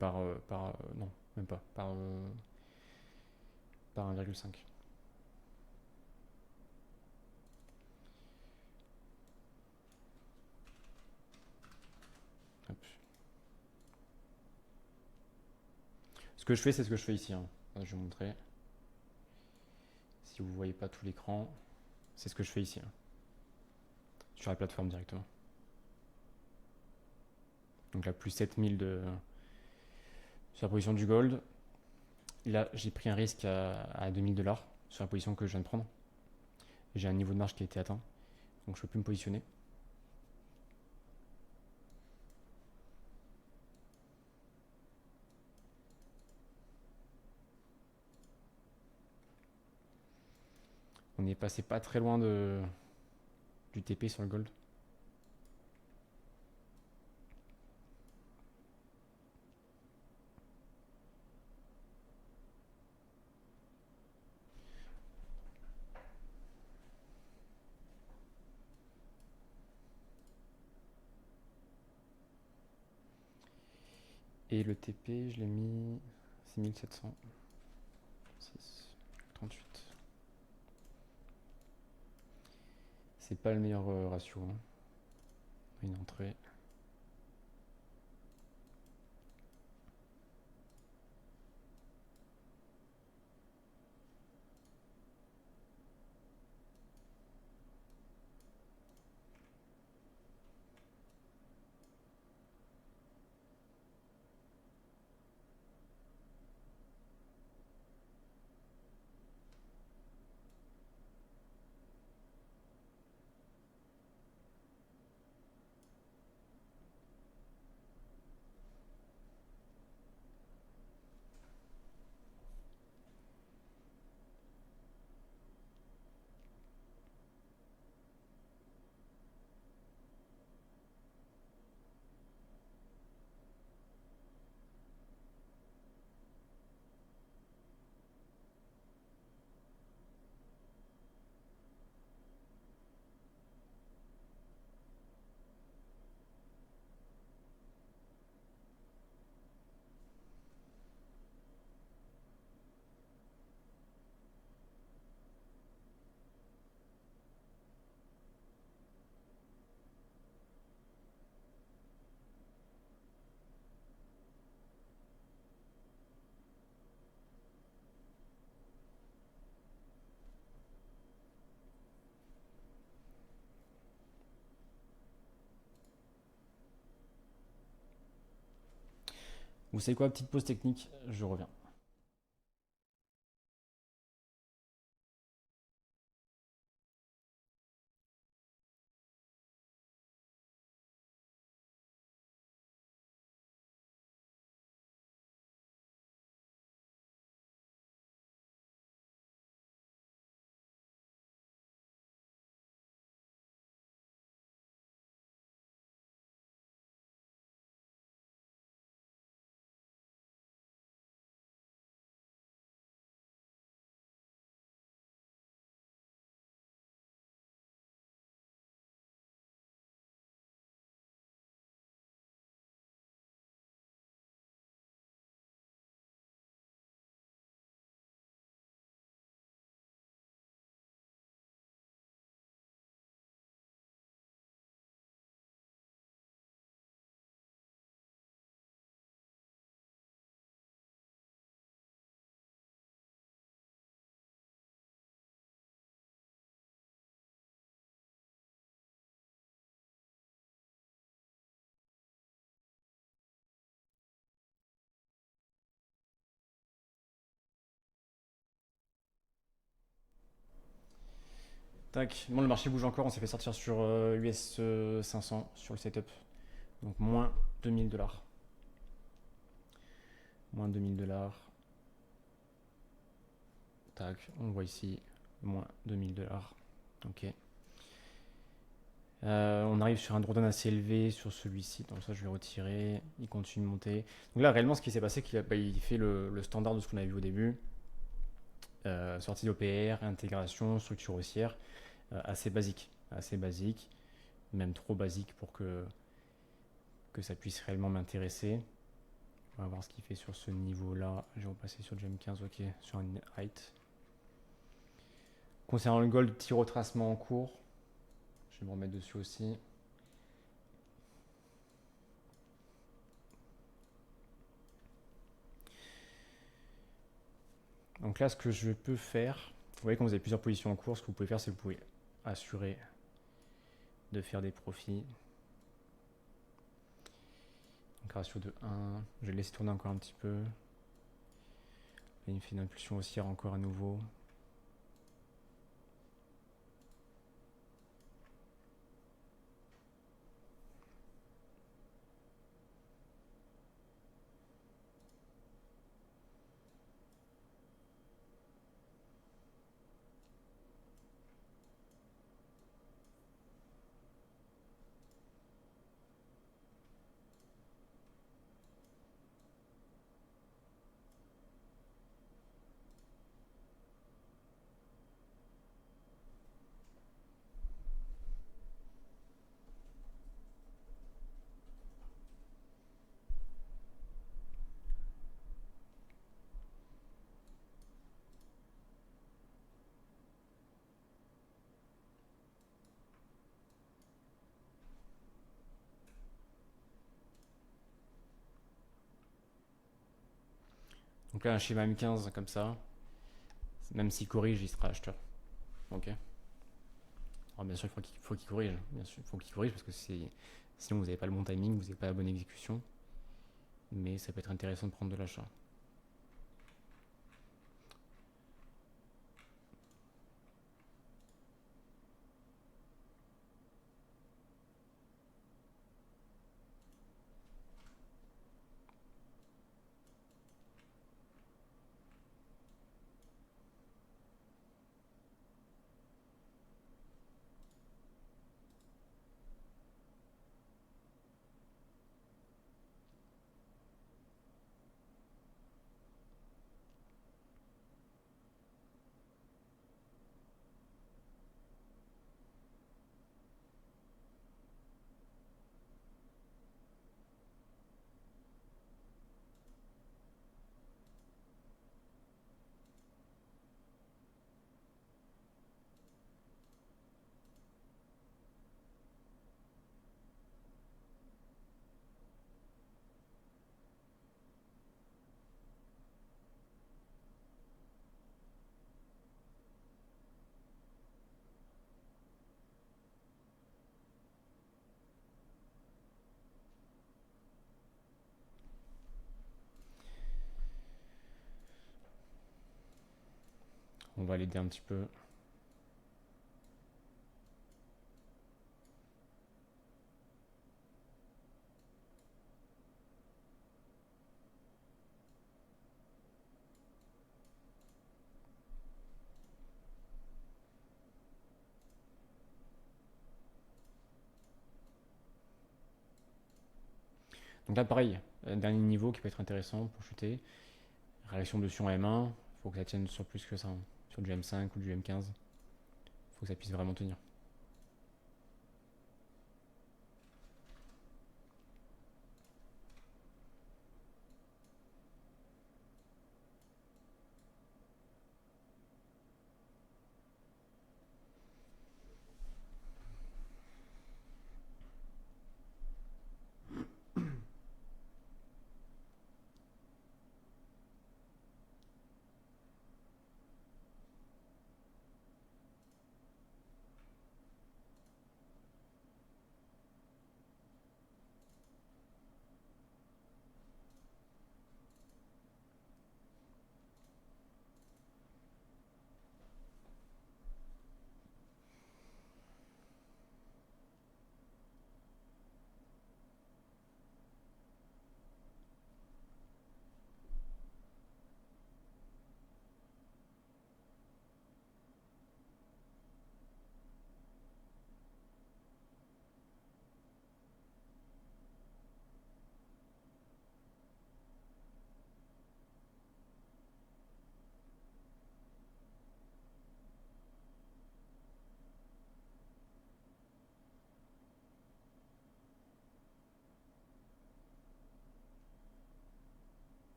même pas. Par 1,5. Hop. Ce que je fais, c'est ce que je fais ici, hein. Je vais vous montrer. Si vous voyez pas tout l'écran, c'est ce que je fais ici, hein. Sur la plateforme directement. Donc là, plus 7000 sur la position du gold. Là, j'ai pris un risque à 2000$ sur la position que je viens de prendre. J'ai un niveau de marge qui a été atteint, donc je peux plus me positionner. On est passé pas très loin du TP sur le gold. Et le TP, je l'ai mis 6700. 38. C'est pas le meilleur ratio, hein. Une entrée. Vous savez quoi, petite pause technique, je reviens. Tac, bon, le marché bouge encore, on s'est fait sortir sur US 500 sur le setup. Donc moins 2000 $. Moins 2000 $. Tac, on le voit ici, moins 2000 $. Ok. On arrive sur un drawdown assez élevé sur celui-ci, donc ça je vais retirer, il continue de monter. Donc là réellement ce qui s'est passé, c'est qu'il fait le standard de ce qu'on avait vu au début. Sortie d'OPR, intégration, structure haussière, assez basique, même trop basique pour que ça puisse réellement m'intéresser. On va voir ce qu'il fait sur ce niveau-là. Je vais repasser sur le GM15, ok, sur un height. Concernant le gold, petit retracement en cours. Je vais me remettre dessus aussi. Donc là, ce que je peux faire, vous voyez quand vous avez plusieurs positions en cours, ce que vous pouvez faire, c'est que vous pouvez assurer de faire des profits. Donc ratio de 1. Je vais le laisser tourner encore un petit peu. Là, il me fait une impulsion haussière encore à nouveau. Donc là, un schéma M15 comme ça, même s'il corrige, il sera acheteur. Ok. Alors bien sûr, il faut qu'il corrige. Bien sûr, il faut qu'il corrige parce que sinon vous n'avez pas le bon timing, vous n'avez pas la bonne exécution. Mais ça peut être intéressant de prendre de l'achat. On va l'aider un petit peu. Donc là, pareil, dernier niveau qui peut être intéressant pour chuter. Réaction dessus en M1, faut que ça tienne sur plus que ça, hein. Sur du M5 ou du M15. Faut que ça puisse vraiment tenir.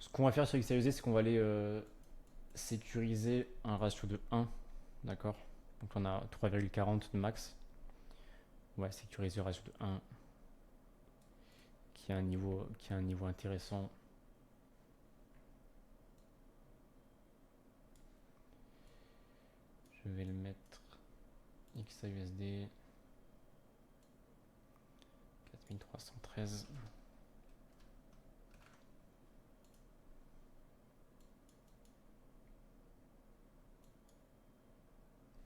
Ce qu'on va faire sur XRUZ, c'est qu'on va aller sécuriser un ratio de 1. D'accord. Donc on a 3,40 de max. On va sécuriser un ratio de 1 qui a un niveau intéressant. Je vais le mettre XAUSD 4313.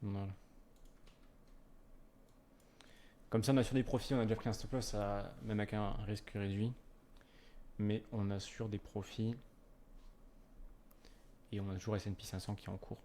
Voilà. Comme ça, on assure des profits. On a déjà pris un stop loss, même avec un risque réduit. Mais on assure des profits. Et on a toujours S&P 500 qui est en cours.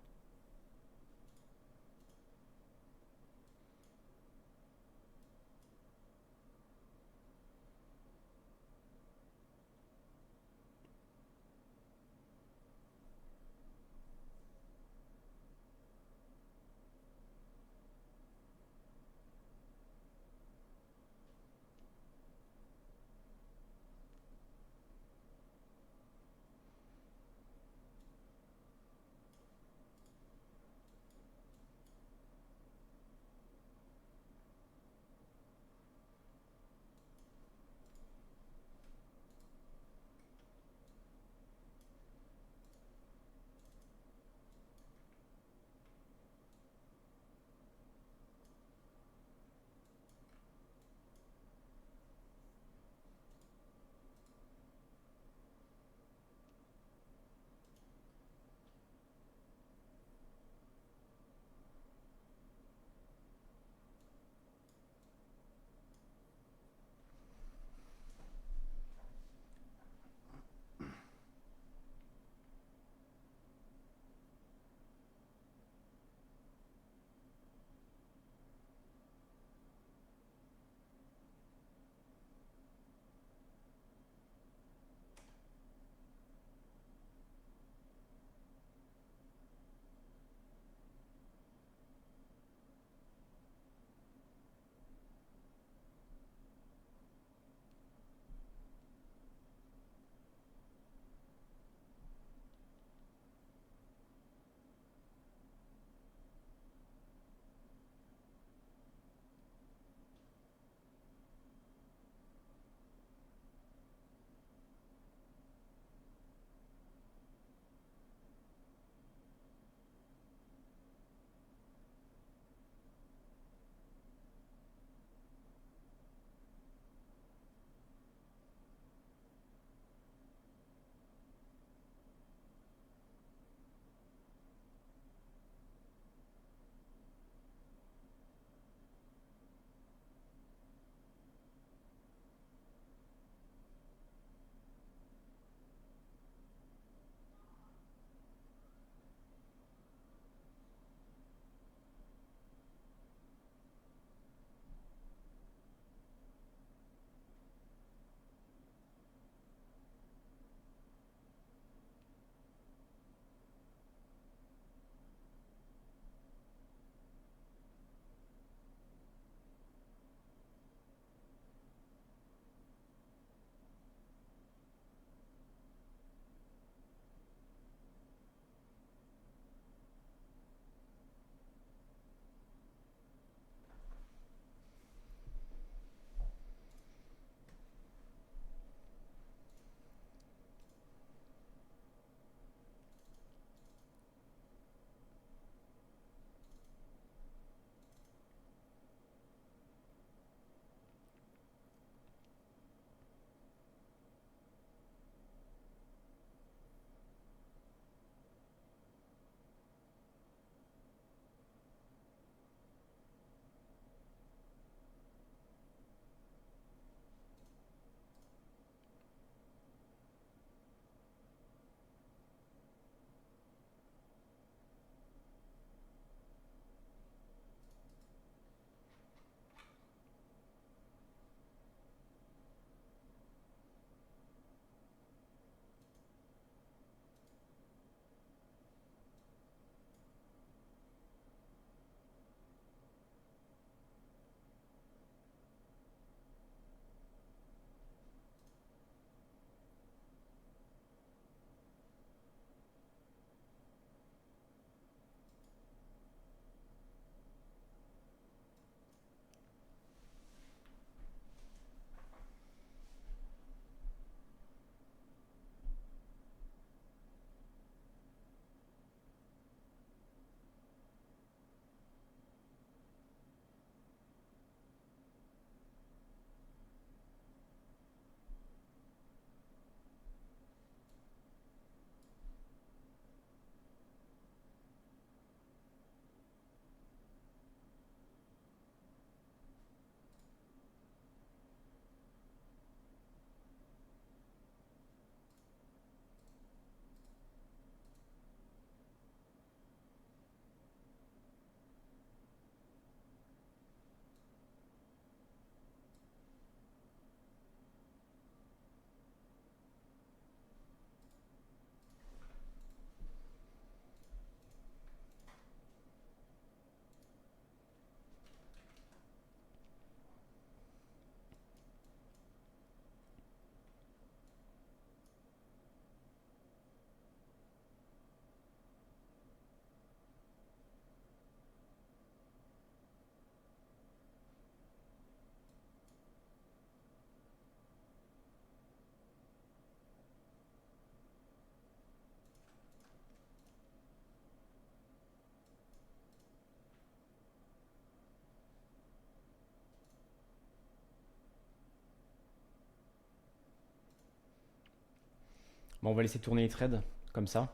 Bon, on va laisser tourner les trades comme ça.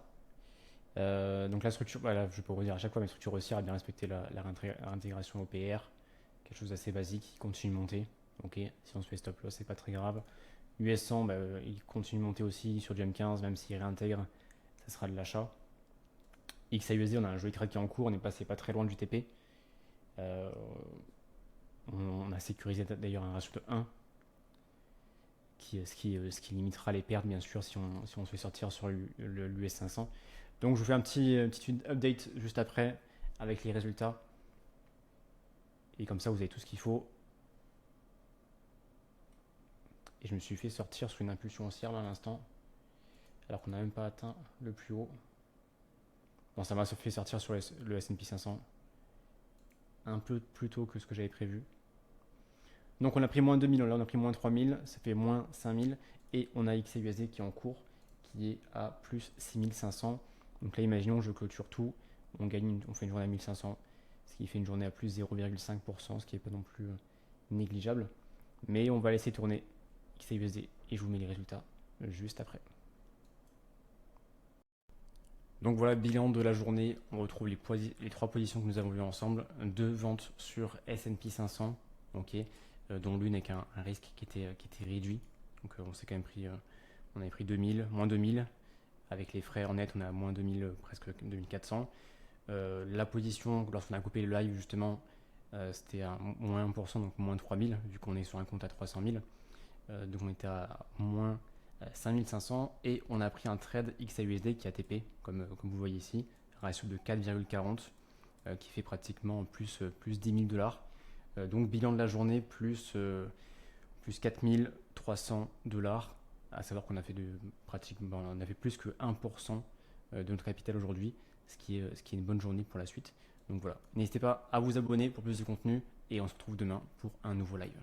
Donc la structure, voilà, je peux vous dire à chaque fois, mais structure haussière a bien respecté la réintégration OPR, quelque chose d'assez basique, il continue de monter. Ok, si on se fait stop loss, c'est pas très grave. US 100, bah, il continue de monter aussi sur du M15, même s'il réintègre, ça sera de l'achat. XAUSD, on a un joli trade qui est en cours, on est passé pas très loin du TP. On a sécurisé d'ailleurs un ratio de 1, ce qui limitera les pertes, bien sûr, si on se fait sortir sur l'US 500. Donc je vous fais un petit update juste après avec les résultats. Et comme ça, vous avez tout ce qu'il faut. Et je me suis fait sortir sur une impulsion haussière à l'instant, alors qu'on n'a même pas atteint le plus haut. Bon, ça m'a fait sortir sur le S&P 500 un peu plus tôt que ce que j'avais prévu. Donc on a pris moins 2000, là on a pris moins 3000, ça fait moins 5000. Et on a XAUSD qui est en cours, qui est à plus 6500. Donc là, imaginons que je clôture tout, on fait une journée à 1500, ce qui fait une journée à plus 0,5%, ce qui n'est pas non plus négligeable. Mais on va laisser tourner XAUSD et je vous mets les résultats juste après. Donc voilà, bilan de la journée, on retrouve les 3 positions que nous avons vues ensemble. 2 ventes sur S&P 500, okay, dont l'une avec un risque qui était réduit. Donc on s'est quand même pris, on avait pris 2000, moins 2000. Avec les frais en net, on est à moins 2000, presque 2400. La position, lorsqu'on a coupé le live, justement, c'était à moins 1%, donc moins 3000, vu qu'on est sur un compte à 300 000. Donc on était à moins 5500 et on a pris un trade XAUSD qui a TP, comme vous voyez ici, ratio de 4,40, qui fait pratiquement plus 10 000 dollars. Donc bilan de la journée, plus 4300 dollars. À savoir qu'on a fait pratiquement, on a fait plus que 1% de notre capital aujourd'hui, ce qui est une bonne journée pour la suite. Donc voilà, n'hésitez pas à vous abonner pour plus de contenu et on se retrouve demain pour un nouveau live.